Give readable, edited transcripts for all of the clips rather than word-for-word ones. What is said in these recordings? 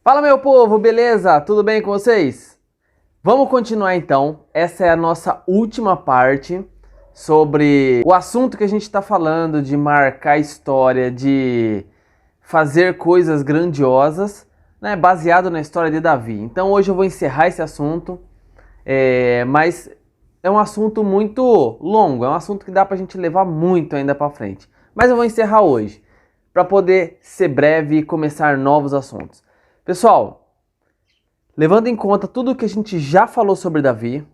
Fala, meu povo, beleza? Tudo bem com vocês? Vamos continuar então. Essa é a nossa última parte sobre o assunto que a gente está falando de marcar história, de fazer coisas grandiosas, né, baseado na história de Davi. Então hoje eu vou encerrar esse assunto, mas é um assunto muito longo, é um assunto que dá pra gente levar muito ainda pra frente. Mas eu vou encerrar hoje, para poder ser breve e começar novos assuntos. Pessoal, levando em conta tudo que a gente já falou sobre Davi,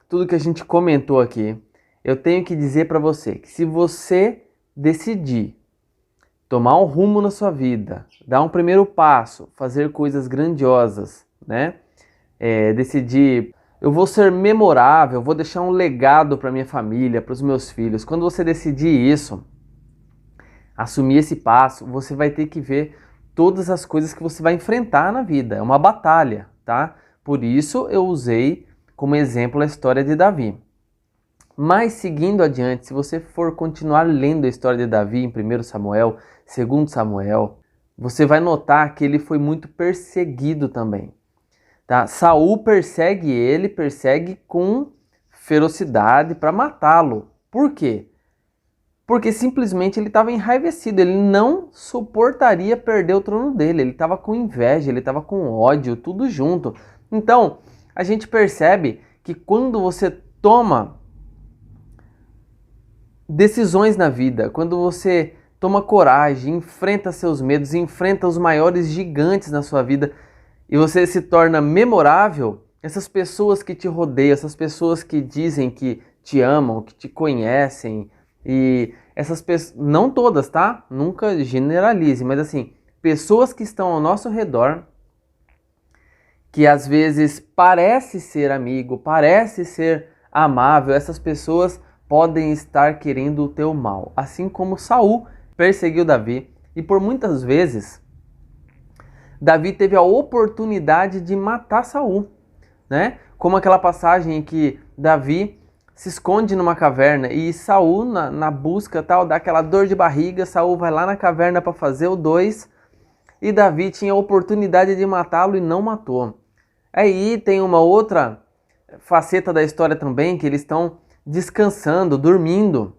tudo que a gente comentou aqui, eu tenho que dizer para você que se você decidir tomar um rumo na sua vida, dar um primeiro passo, fazer coisas grandiosas, né? Decidir, eu vou ser memorável, vou deixar um legado para minha família, para os meus filhos. Quando você decidir isso, assumir esse passo, você vai ter que ver todas as coisas que você vai enfrentar na vida. É uma batalha, tá? Por isso eu usei como exemplo a história de Davi. Mas seguindo adiante, se você for continuar lendo a história de Davi em 1 Samuel, 2 Samuel, você vai notar que ele foi muito perseguido também. Tá? Saul persegue com ferocidade para matá-lo. Por quê? Porque simplesmente ele estava enraivecido, ele não suportaria perder o trono dele, ele estava com inveja, ele estava com ódio, tudo junto. Então, a gente percebe que quando você toma decisões na vida, quando você toma coragem, enfrenta seus medos, enfrenta os maiores gigantes na sua vida e você se torna memorável, essas pessoas que te rodeiam, essas pessoas que dizem que te amam, que te conhecem, e essas pessoas, não todas, tá? Nunca generalize, mas assim, pessoas que estão ao nosso redor, que às vezes parece ser amigo, parece ser amável, essas pessoas podem estar querendo o teu mal. Assim como Saul perseguiu Davi, e por muitas vezes Davi teve a oportunidade de matar Saul, né? Como aquela passagem em que Davi se esconde numa caverna e Saul, na busca tal, dá aquela dor de barriga, Saul vai lá na caverna para fazer o 2 e Davi tinha a oportunidade de matá-lo e não matou. Aí tem uma outra faceta da história também, que eles estão descansando, dormindo,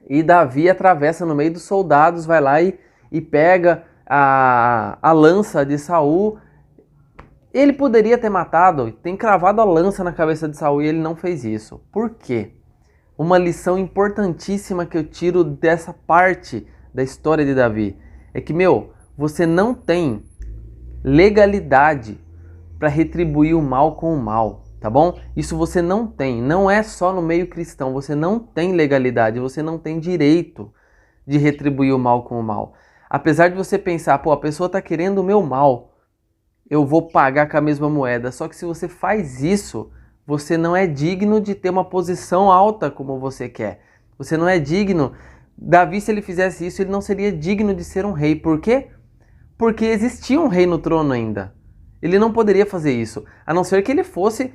e Davi atravessa no meio dos soldados, vai lá e pega a lança de Saul. Ele poderia ter matado, tem cravado a lança na cabeça de Saul e ele não fez isso. Por quê? Uma lição importantíssima que eu tiro dessa parte da história de Davi é que, você não tem legalidade para retribuir o mal com o mal, tá bom? Isso você não tem, não é só no meio cristão, você não tem legalidade, você não tem direito de retribuir o mal com o mal. Apesar de você pensar, a pessoa está querendo o meu mal, eu vou pagar com a mesma moeda. Só que se você faz isso, você não é digno de ter uma posição alta como você quer. Você não é digno. Davi, se ele fizesse isso, ele não seria digno de ser um rei. Por quê? Porque existia um rei no trono ainda. Ele não poderia fazer isso, a não ser que ele fosse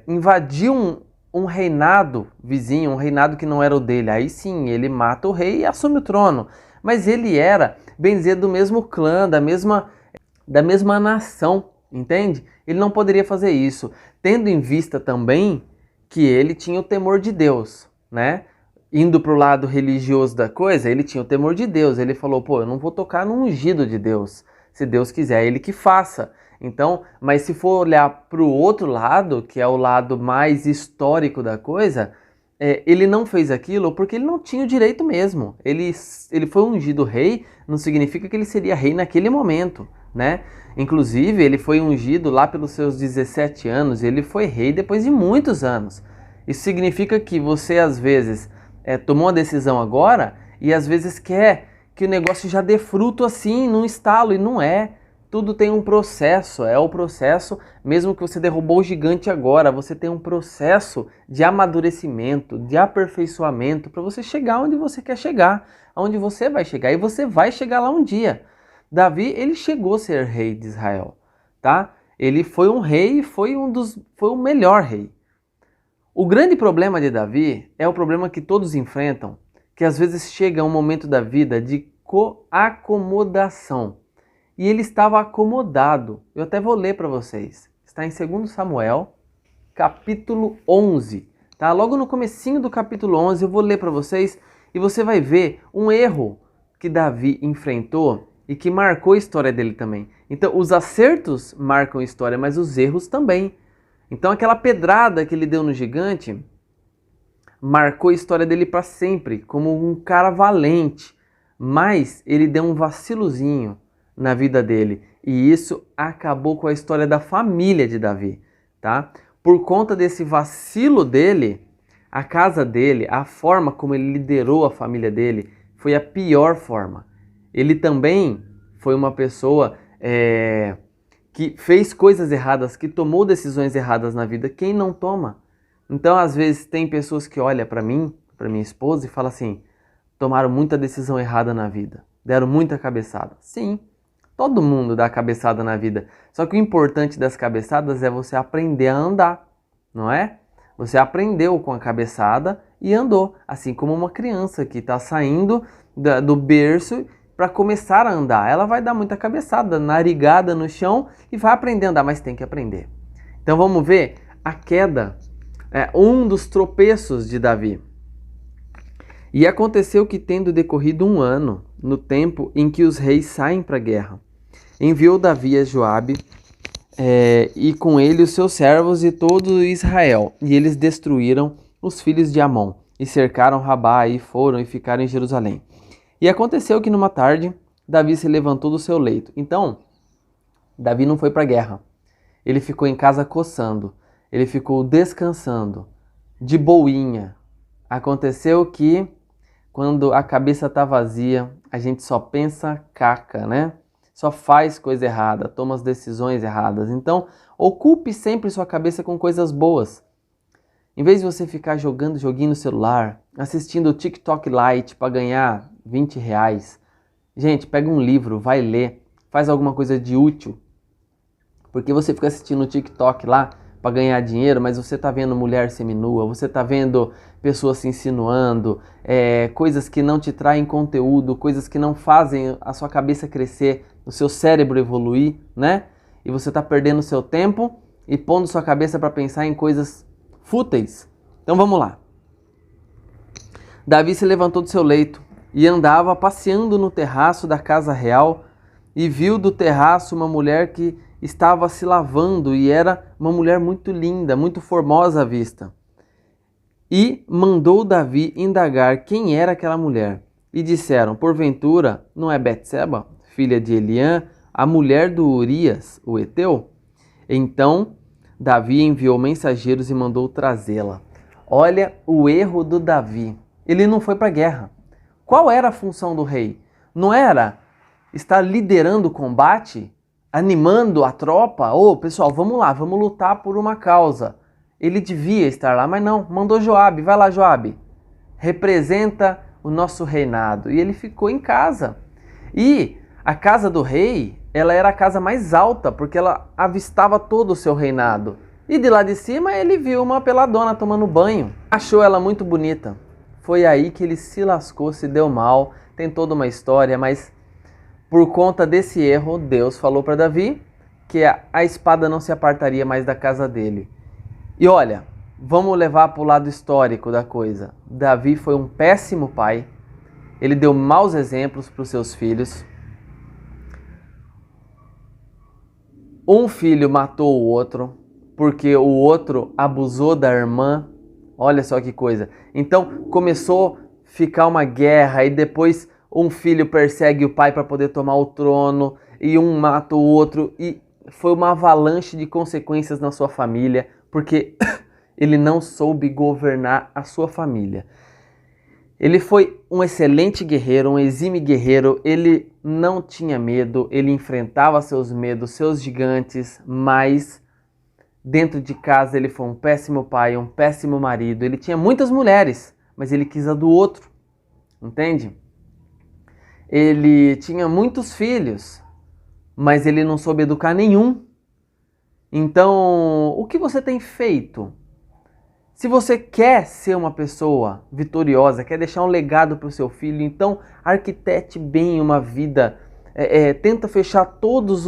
invadir um reinado vizinho, um reinado que não era o dele. Aí sim, ele mata o rei e assume o trono. Mas ele era, bem dizer, do mesmo clã, da mesma nação, entende? Ele não poderia fazer isso, tendo em vista também que ele tinha o temor de Deus, né? Indo para o lado religioso da coisa, ele tinha o temor de Deus. Ele falou, eu não vou tocar no ungido de Deus. Se Deus quiser, ele que faça. Então, mas se for olhar para o outro lado, que é o lado mais histórico da coisa, ele não fez aquilo porque ele não tinha o direito mesmo. Ele foi ungido rei, não significa que ele seria rei naquele momento, né? Inclusive, ele foi ungido lá pelos seus 17 anos, ele foi rei depois de muitos anos. Isso significa que você, às vezes, tomou uma decisão agora e às vezes quer que o negócio já dê fruto assim, num estalo, e não é. Tudo tem um processo, é o processo, mesmo que você derrubou o gigante agora, você tem um processo de amadurecimento, de aperfeiçoamento, para você chegar onde você quer chegar, aonde você vai chegar, e você vai chegar lá um dia. Davi, ele chegou a ser rei de Israel, tá? Ele foi um rei e foi o melhor rei. O grande problema de Davi é o problema que todos enfrentam, que às vezes chega um momento da vida de acomodação. e ele estava acomodado. Eu até vou ler para vocês. Está em 2 Samuel, capítulo 11. Tá? Logo no comecinho do capítulo 11 eu vou ler para vocês e você vai ver um erro que Davi enfrentou e que marcou a história dele também. Então, os acertos marcam a história, mas os erros também. Então, aquela pedrada que ele deu no gigante marcou a história dele para sempre, como um cara valente. Mas ele deu um vacilozinho na vida dele. E isso acabou com a história da família de Davi, tá? Por conta desse vacilo dele, a casa dele, a forma como ele liderou a família dele, foi a pior forma. Ele também foi uma pessoa que fez coisas erradas, que tomou decisões erradas na vida. Quem não toma? Então, às vezes, tem pessoas que olham para mim, para minha esposa, e falam assim, tomaram muita decisão errada na vida, deram muita cabeçada. Sim, todo mundo dá cabeçada na vida. Só que o importante das cabeçadas é você aprender a andar, não é? Você aprendeu com a cabeçada e andou, assim como uma criança que está saindo do berço para começar a andar. Ela vai dar muita cabeçada, narigada no chão e vai aprender a andar, mas tem que aprender. Então vamos ver a queda, um dos tropeços de Davi. E aconteceu que, tendo decorrido 1 ano, no tempo em que os reis saem para a guerra, enviou Davi a Joabe, e com ele os seus servos e todo Israel, e eles destruíram os filhos de Amon, e cercaram Rabá, e foram e ficaram em Jerusalém. E aconteceu que numa tarde, Davi se levantou do seu leito. Então, Davi não foi para a guerra. Ele ficou em casa coçando, ele ficou descansando, de boinha. Aconteceu que, quando a cabeça está vazia, a gente só pensa caca, né? Só faz coisa errada, toma as decisões erradas. Então, ocupe sempre sua cabeça com coisas boas. Em vez de você ficar jogando joguinho no celular, assistindo o TikTok Lite para ganhar R$20, gente, pega um livro, vai ler, faz alguma coisa de útil. Porque você fica assistindo o TikTok lá para ganhar dinheiro, mas você tá vendo mulher seminua, você tá vendo pessoas se insinuando, coisas que não te traem conteúdo, coisas que não fazem a sua cabeça crescer, o seu cérebro evoluir, né? E você tá perdendo seu tempo e pondo sua cabeça para pensar em coisas fúteis. Então vamos lá. Davi se levantou do seu leito e andava passeando no terraço da casa real e viu do terraço uma mulher que estava se lavando e era uma mulher muito linda, muito formosa à vista. E mandou Davi indagar quem era aquela mulher. E disseram, porventura, não é Betseba, filha de Eliã, a mulher do Urias, o Heteu? Então Davi enviou mensageiros e mandou trazê-la. Olha o erro do Davi. Ele não foi para a guerra. Qual era a função do rei? Não era estar liderando o combate, animando a tropa? Pessoal, vamos lá, vamos lutar por uma causa. Ele devia estar lá, mas não, mandou Joabe. Vai lá, Joabe. Representa o nosso reinado. E ele ficou em casa. E a casa do rei, ela era a casa mais alta, porque ela avistava todo o seu reinado. E de lá de cima ele viu uma peladona tomando banho. Achou ela muito bonita. Foi aí que ele se lascou, se deu mal. Tem toda uma história, mas por conta desse erro, Deus falou para Davi que a espada não se apartaria mais da casa dele. E olha, vamos levar para o lado histórico da coisa. Davi foi um péssimo pai. Ele deu maus exemplos para os seus filhos. Um filho matou o outro, porque o outro abusou da irmã. Olha só que coisa. Então começou a ficar uma guerra e depois um filho persegue o pai para poder tomar o trono e um mata o outro. E foi uma avalanche de consequências na sua família, porque ele não soube governar a sua família. Ele foi um excelente guerreiro, um exímio guerreiro, ele não tinha medo, ele enfrentava seus medos, seus gigantes, mas dentro de casa ele foi um péssimo pai, um péssimo marido. Ele tinha muitas mulheres, mas ele quis a do outro, entende? Ele tinha muitos filhos, mas ele não soube educar nenhum. Então, o que você tem feito? Se você quer ser uma pessoa vitoriosa, quer deixar um legado para o seu filho, então arquitete bem uma vida tenta fechar todas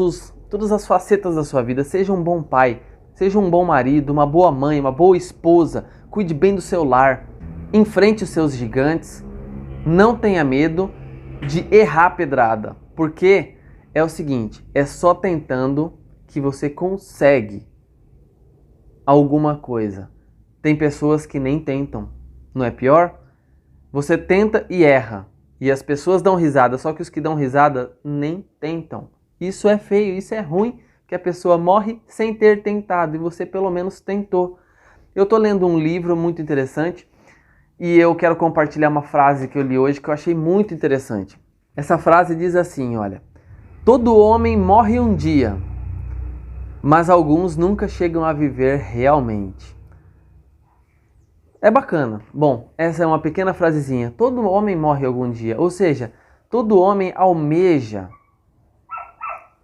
as facetas da sua vida. Seja um bom pai, seja um bom marido, uma boa mãe, uma boa esposa. Cuide bem do seu lar. Enfrente os seus gigantes. Não tenha medo de errar pedrada. Porque é o seguinte, é só tentando que você consegue alguma coisa. Tem pessoas que nem tentam. Não é pior? Você tenta e erra. E as pessoas dão risada, só que os que dão risada nem tentam. Isso é feio, isso é ruim, que a pessoa morre sem ter tentado e você pelo menos tentou. Eu estou lendo um livro muito interessante e eu quero compartilhar uma frase que eu li hoje que eu achei muito interessante. Essa frase diz assim, olha: todo homem morre um dia, mas alguns nunca chegam a viver realmente. É bacana. Bom, essa é uma pequena frasezinha. Todo homem morre algum dia. Ou seja, todo homem almeja.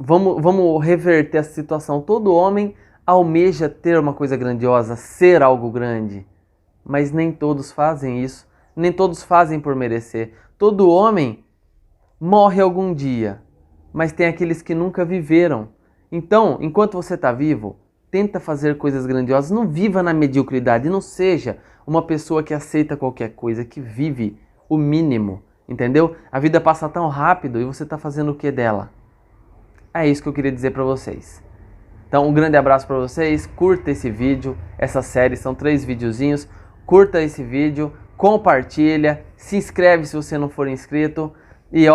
Vamos reverter essa situação. Todo homem almeja ter uma coisa grandiosa, ser algo grande. Mas nem todos fazem isso. Nem todos fazem por merecer. Todo homem morre algum dia. Mas tem aqueles que nunca viveram. Então, enquanto você está vivo, tenta fazer coisas grandiosas. Não viva na mediocridade. Não seja uma pessoa que aceita qualquer coisa, que vive o mínimo, entendeu? A vida passa tão rápido e você está fazendo o que dela? É isso que eu queria dizer para vocês. Então, um grande abraço para vocês, curta esse vídeo, essa série, são 3 videozinhos, curta esse vídeo, compartilha, se inscreve se você não for inscrito e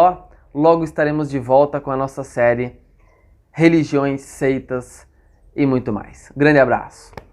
logo estaremos de volta com a nossa série Religiões, Seitas e muito mais. Grande abraço!